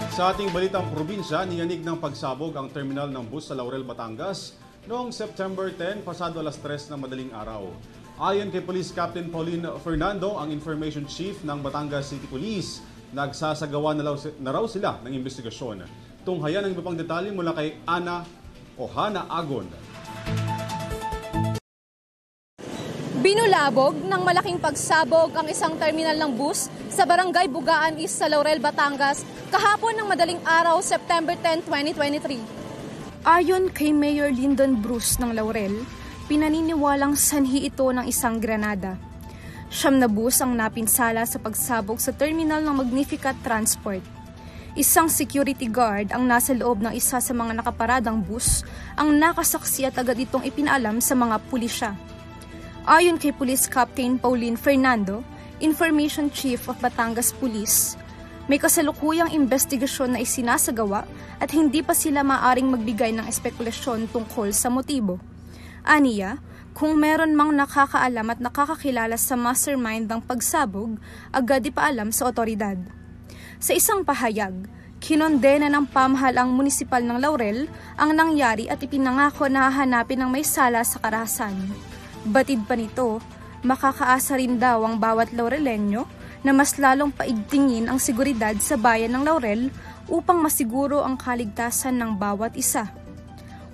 Sa ating balitang probinsya, niyanig ng pagsabog ang terminal ng bus sa Laurel, Batangas noong September 10, pasado alas 3 ng madaling araw. Ayon kay Police Captain Pauline Fernando, ang Information Chief ng Batangas City Police, nagsasagawa na raw sila ng investigasyon. Tunghayan ang iba pang detalye mula kay Hana Agon. Binulabog ng malaking pagsabog ang isang terminal ng bus sa Barangay Bugaan East sa Laurel, Batangas kahapon ng madaling araw, September 10, 2023. Ayon kay Mayor Lyndon Bruce ng Laurel, pinaniniwalang sanhi ito ng isang granada. 9 na bus ang napinsala sa pagsabog sa terminal ng Magnificat Transport. Isang security guard ang nasa loob ng isa sa mga nakaparadang bus ang nakasaksi at agad itong ipinaalam sa mga pulisya. Ayon kay Police Captain Pauline Fernando, Information Chief of Batangas Police, may kasalukuyang investigasyon na isinasagawa at hindi pa sila maaring magbigay ng espekulasyon tungkol sa motibo. Aniya, kung meron mang nakakaalam at nakakakilala sa mastermind ng pagsabog, agad ipaalam sa otoridad. Sa isang pahayag, kinondena ng pamahalang munisipal ng Laurel ang nangyari at ipinangako na hahanapin ng may sala sa karahasan. Batid pa nito, makakaasa rin daw ang bawat Laurelenyo na mas lalong paigtingin ang seguridad sa bayan ng Laurel upang masiguro ang kaligtasan ng bawat isa.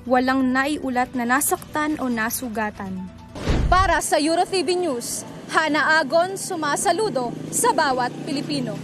Walang naiulat na nasaktan o nasugatan. Para sa EuroTV News, Hana Agon, sumasaludo sa bawat Pilipino.